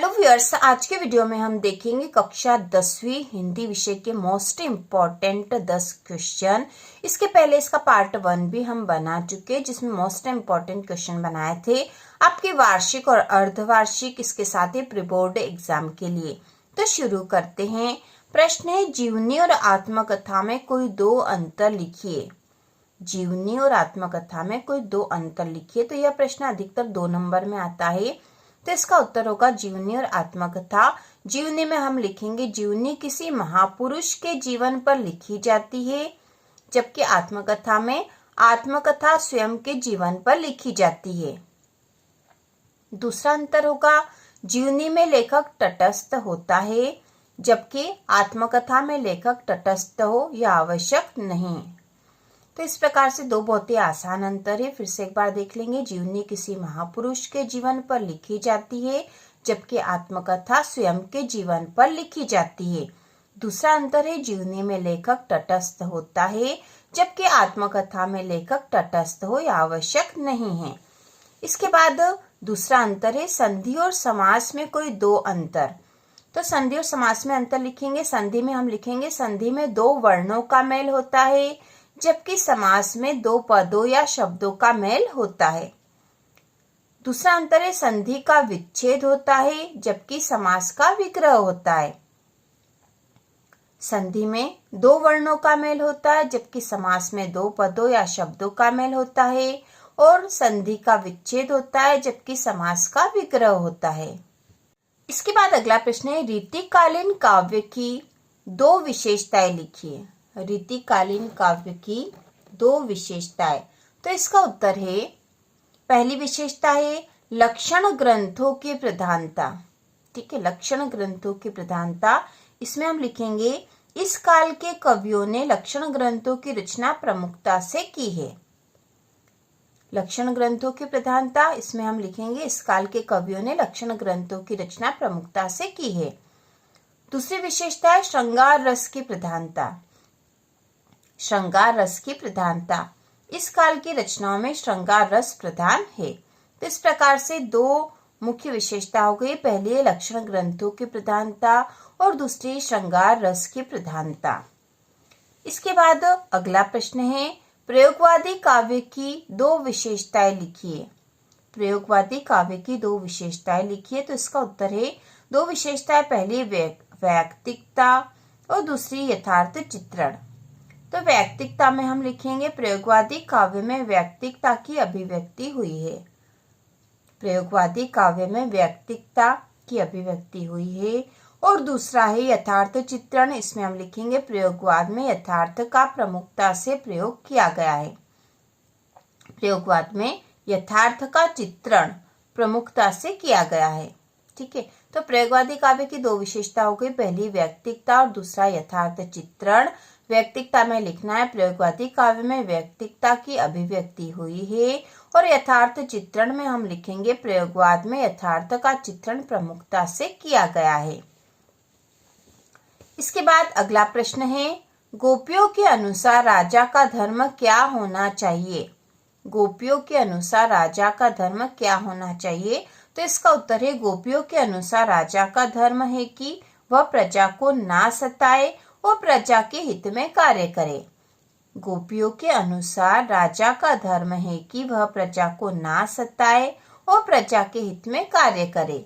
Hello viewers, आज के video में हम देखेंगे कक्षा 10वीं हिंदी विषय के मोस्ट इम्पोर्टेंट 10 क्वेश्चन। इसके पहले इसका पार्ट 1 भी हम बना चुके जिसमें मोस्ट इम्पोर्टेंट क्वेश्चन बनाए थे आपके वार्षिक और अर्धवार्षिक, इसके साथ ही प्री बोर्ड एग्जाम के लिए। तो शुरू करते हैं। प्रश्न है, जीवनी और आत्मकथा में कोई दो अंतर लिखिए। जीवनी और आत्मकथा में कोई दो अंतर लिखिए। तो यह प्रश्न अधिकतर 2 नंबर में आता है। तो इसका उत्तर होगा जीवनी और आत्मकथा। जीवनी में हम लिखेंगे जीवनी किसी महापुरुष के जीवन पर लिखी जाती है, जबकि आत्मकथा में आत्मकथा स्वयं के जीवन पर लिखी जाती है। दूसरा अंतर होगा जीवनी में लेखक तटस्थ होता है, जबकि आत्मकथा में लेखक तटस्थ हो यह आवश्यक नहीं। तो इस प्रकार से दो बहुत ही आसान अंतर है। फिर से एक बार देख लेंगे। जीवनी किसी महापुरुष के जीवन पर लिखी जाती है, जबकि आत्मकथा स्वयं के जीवन पर लिखी जाती है। दूसरा अंतर है, जीवनी में लेखक तटस्थ होता है, जबकि आत्मकथा में लेखक तटस्थ हो यह आवश्यक नहीं है। इसके बाद दूसरा अंतर है, संधि और समास में कोई दो अंतर। तो संधि और समास में अंतर लिखेंगे। संधि में हम लिखेंगे संधि में दो वर्णों का मेल होता है, जबकि समास में दो पदों या शब्दों का मेल होता है। दूसरा अंतर है, संधि का विच्छेद होता है, जबकि समास का विग्रह होता है। संधि में दो वर्णों का मेल होता है, जबकि समास में दो पदों या शब्दों का मेल होता है। और संधि का विच्छेद होता है, जबकि समास का विग्रह होता है। इसके बाद अगला प्रश्न है, रीतिकालीन काव्य की दो विशेषताएं लिखिए। रीतिकालीन काव्य की दो विशेषताएं। तो इसका उत्तर है, पहली विशेषता है लक्षण ग्रंथों की प्रधानता। ठीक है, लक्षण ग्रंथों की प्रधानता। इसमें हम लिखेंगे इस काल के कवियों ने लक्षण ग्रंथों की रचना प्रमुखता से की है। लक्षण ग्रंथों की प्रधानता, इसमें हम लिखेंगे इस काल के कवियों ने लक्षण ग्रंथों की रचना प्रमुखता से की है। दूसरी विशेषता है श्रृंगार रस की प्रधानता। श्रृंगार रस की प्रधानता, इस काल की रचनाओं में श्रृंगार रस प्रधान है। तो इस प्रकार से दो मुख्य विशेषता हो गई। पहली है लक्षण ग्रंथों की प्रधानता और दूसरी श्रृंगार रस की प्रधानता। इसके बाद अगला प्रश्न है, प्रयोगवादी काव्य की दो विशेषताएं लिखिए। प्रयोगवादी काव्य की दो विशेषताएं लिखिए। तो इसका उत्तर है, दो विशेषताएं, पहली वैयक्तिकता और दूसरी यथार्थ चित्रण। तो वैयक्तिकता में हम लिखेंगे प्रयोगवादी काव्य में वैयक्तिकता की अभिव्यक्ति हुई है। प्रयोगवादी काव्य में वैयक्तिकता की अभिव्यक्ति हुई है। और दूसरा है यथार्थ चित्रण। इसमें हम लिखेंगे प्रयोगवाद में यथार्थ का प्रमुखता से प्रयोग किया गया है। प्रयोगवाद में यथार्थ का चित्रण प्रमुखता से किया गया है। ठीक है, तो प्रयोगवादी काव्य की दो विशेषता हो गई, पहली वैयक्तिकता और दूसरा यथार्थ चित्रण। वैयक्तिकता में लिखना है प्रयोगवादी काव्य में वैयक्तिकता की अभिव्यक्ति हुई है। और यथार्थ चित्रण में हम लिखेंगे प्रयोगवाद में यथार्थ का चित्रण प्रमुखता से किया गया है। इसके बाद अगला प्रश्न है, गोपियों के अनुसार राजा का धर्म क्या होना चाहिए। गोपियों के अनुसार राजा का धर्म क्या होना चाहिए। तो इसका उत्तर है, गोपियों के अनुसार राजा का धर्म है कि वह प्रजा को ना सताए और प्रजा के हित में कार्य करे। गोपियों के अनुसार राजा का धर्म है कि वह प्रजा को ना सताए और प्रजा के हित में कार्य करे।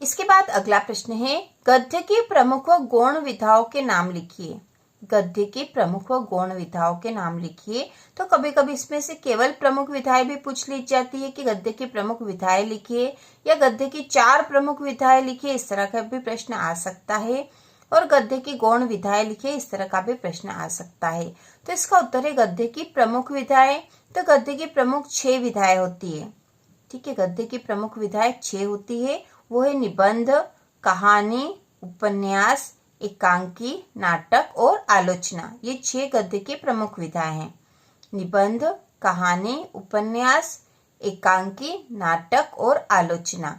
इसके बाद अगला प्रश्न है, गद्य की प्रमुख व गौण विधाओं के नाम लिखिए। गद्य की प्रमुख व गौण विधाओं के नाम लिखिए। तो कभी कभी इसमें से केवल प्रमुख विधाएं भी पूछ ली जाती है कि गद्य की प्रमुख विधाएं लिखिए, या गद्य की 4 प्रमुख विधाएं लिखिए, इस तरह का भी प्रश्न आ सकता है। और गद्य की गौण विधाएं लिखिए, इस तरह का भी प्रश्न आ सकता है। तो इसका उत्तर है गद्य की प्रमुख विधाएं। तो गद्य की प्रमुख 6 विधाएं होती है। ठीक है, गद्य की प्रमुख विधाएं 6 होती है। वो है निबंध, कहानी, उपन्यास, एकांकी, नाटक और आलोचना। ये 6 गद्य की प्रमुख विधाएं हैं। निबंध, कहानी, उपन्यास, एकांकी, नाटक और आलोचना।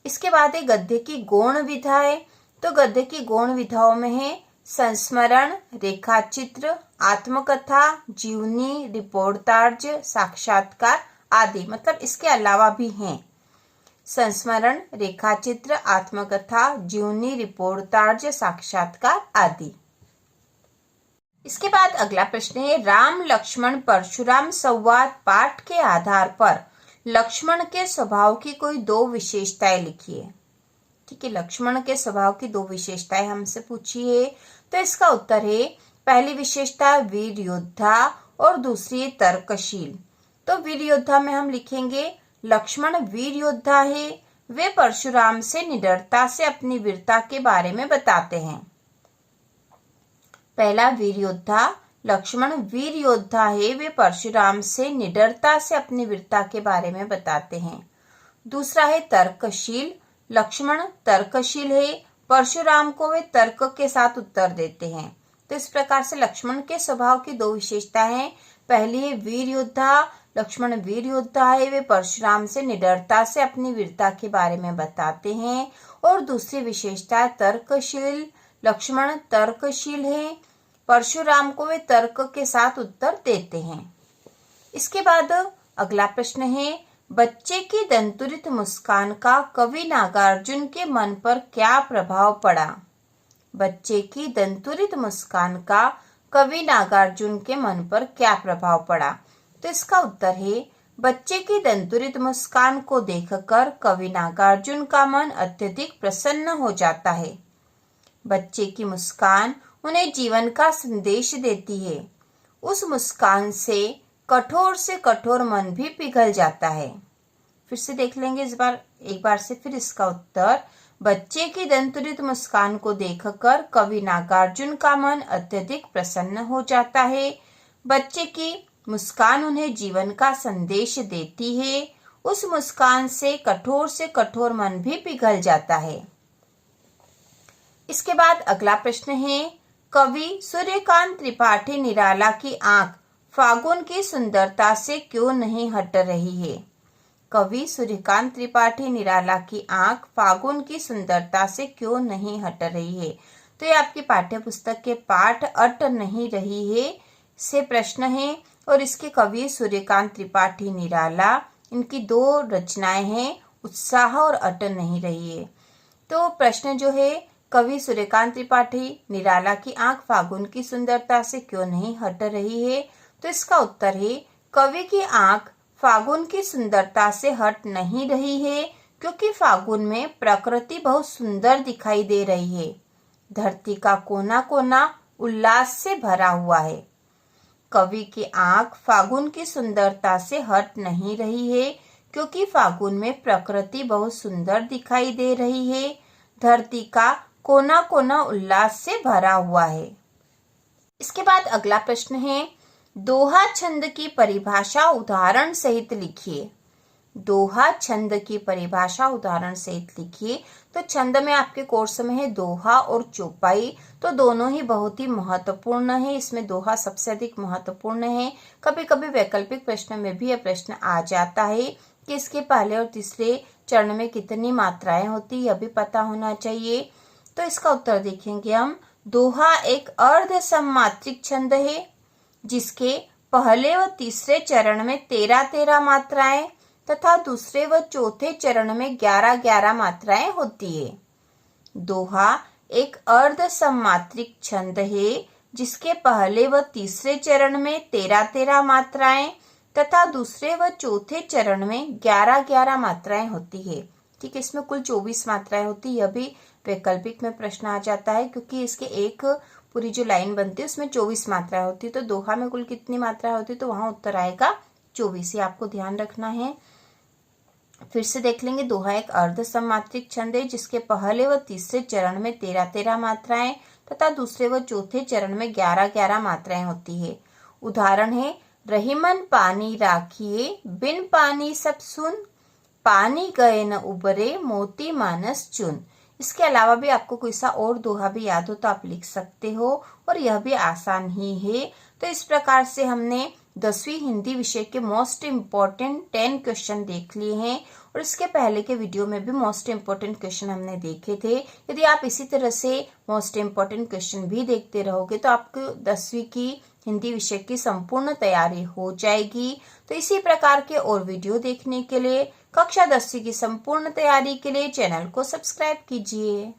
इसके बाद है गद्य की गौण विधाएं। तो गद्य की गौण विधाओं में है संस्मरण, रेखाचित्र, आत्मकथा, जीवनी, रिपोर्टाज, साक्षात्कार आदि। मतलब इसके अलावा भी हैं। संस्मरण, रेखाचित्र, आत्मकथा, जीवनी, रिपोर्टाज, साक्षात्कार आदि। इसके बाद अगला प्रश्न है, राम लक्ष्मण परशुराम संवाद पाठ के आधार पर लक्ष्मण के स्वभाव की कोई दो विशेषताएं लिखिए। ठीक है, लक्ष्मण के स्वभाव की दो विशेषताएं हमसे पूछी है। तो इसका उत्तर है, पहली विशेषता वीर योद्धा और दूसरी तर्कशील। तो वीर योद्धा में हम लिखेंगे, लक्ष्मण वीर योद्धा है, वे परशुराम से निडरता से अपनी वीरता के बारे में बताते हैं। पहला वीर योद्धा, लक्ष्मण वीर योद्धा है, वे परशुराम से निडरता से अपनी वीरता के बारे में बताते हैं। दूसरा है तर्कशील, लक्ष्मण तर्कशील है, परशुराम को वे तर्क के साथ उत्तर देते हैं। तो इस प्रकार से लक्ष्मण के स्वभाव की दो विशेषताएं हैं। पहली है वीर योद्धा, लक्ष्मण वीर योद्धा है, वे परशुराम से निडरता से अपनी वीरता के बारे में बताते हैं। और दूसरी विशेषता तर्कशील, लक्ष्मण तर्कशील है, परशुराम को वे तर्क के साथ उत्तर देते हैं। इसके बाद अगला प्रश्न है, बच्चे की दंतुरित मुस्कान का कवि नागार्जुन के मन पर क्या प्रभाव पड़ा। बच्चे की दंतुरित मुस्कान का कवि नागार्जुन के मन पर क्या प्रभाव पड़ा। तो इसका उत्तर है, बच्चे की दंतुरित मुस्कान को देखकर कवि नागार्जुन का मन अत्यधिक प्रसन्न हो जाता है। बच्चे की मुस्कान उन्हें जीवन का संदेश देती है। उस मुस्कान से कठोर मन भी पिघल जाता है। फिर से देख लेंगे एक बार से फिर इसका उत्तर, बच्चे की दंतुरित मुस्कान को देखकर कवि नागार्जुन का मन अत्यधिक प्रसन्न हो जाता है। बच्चे की मुस्कान उन्हें जीवन का संदेश देती है। उस मुस्कान से कठोर मन भी पिघल जाता है। इसके बाद अगला प्रश्न है, कवि सूर्यकांत त्रिपाठी निराला की आंख फागुन की सुंदरता से क्यों नहीं हट रही है। कवि सूर्यकांत त्रिपाठी निराला की आंख फागुन की सुंदरता से क्यों नहीं हट रही है। तो ये आपकी पाठ्य पुस्तक के पाठ अट नहीं रही है से प्रश्न है, और इसके कवि सूर्यकांत त्रिपाठी निराला, इनकी दो रचनाएं हैं, उत्साह और अट नहीं रही है। तो प्रश्न जो है, कवि सूर्यकांत त्रिपाठी निराला की आंख फागुन की सुंदरता से क्यों नहीं हट रही है। तो इसका उत्तर है, कवि की आंख फागुन की सुंदरता से हट नहीं रही है, क्योंकि फागुन में प्रकृति बहुत सुंदर दिखाई दे रही है। धरती का कोना कोना उल्लास से भरा हुआ है। कवि की आंख फागुन की सुंदरता से हट नहीं रही है, क्योंकि फागुन में प्रकृति बहुत सुंदर दिखाई दे रही है। धरती का कोना कोना उल्लास से भरा हुआ है। इसके बाद अगला प्रश्न है, दोहा छंद की परिभाषा उदाहरण सहित लिखिए। दोहा छंद की परिभाषा उदाहरण सहित लिखिए। तो छंद में आपके कोर्स में है दोहा और चौपाई, तो दोनों ही बहुत ही महत्वपूर्ण है। इसमें दोहा सबसे अधिक महत्वपूर्ण है। कभी कभी वैकल्पिक प्रश्न में भी यह प्रश्न आ जाता है कि इसके पहले और तीसरे चरण में कितनी मात्राएं होती, यह भी पता होना चाहिए। तो इसका उत्तर देखेंगे हम, दोहा एक अर्ध सममात्रिक छंद है, जिसके पहले व तीसरे चरण में 13 मात्राएं तथा दूसरे व चौथे चरण में 11 मात्राएं होती है। दोहा एक अर्ध सममात्रिक छंद है, जिसके पहले व तीसरे चरण में 13 मात्राएं तथा दूसरे व चौथे चरण में 11 मात्राएं होती है। ठीक है, इसमें कुल 24 मात्राएं होती है। यह भी वैकल्पिक में प्रश्न आ जाता है, क्योंकि इसके एक पूरी जो लाइन बनती है उसमें 24 मात्राएं होती है। तो दोहा में कुल कितनी मात्राएं होती है, तो वहां उत्तर आएगा 24। ये आपको ध्यान रखना है। फिर से देख लेंगे, दोहा एक अर्ध सममात्रिक छंद है, जिसके पहले व तीसरे चरण में 13 मात्राएं तथा दूसरे व चौथे चरण में 11 मात्राएं होती है। उदाहरण है, रहीमन पानी राखिए, बिन पानी सब सुन, पानी गए न उबरे, मोती मानस चुन। इसके अलावा भी आपको कोई सा और दोहा भी याद हो तो आप लिख सकते हो, और यह भी आसान ही है। तो इस प्रकार से हमने 10वीं हिंदी विषय के मोस्ट इम्पोर्टेंट 10 क्वेश्चन देख लिए हैं, और इसके पहले के वीडियो में भी मोस्ट इम्पोर्टेंट क्वेश्चन हमने देखे थे। यदि आप इसी तरह से मोस्ट इम्पोर्टेंट क्वेश्चन भी देखते रहोगे तो आपको 10वीं की हिंदी विषय की संपूर्ण तैयारी हो जाएगी। तो इसी प्रकार के और वीडियो देखने के लिए कक्षा 10वीं की संपूर्ण तैयारी के लिए चैनल को सब्सक्राइब कीजिए।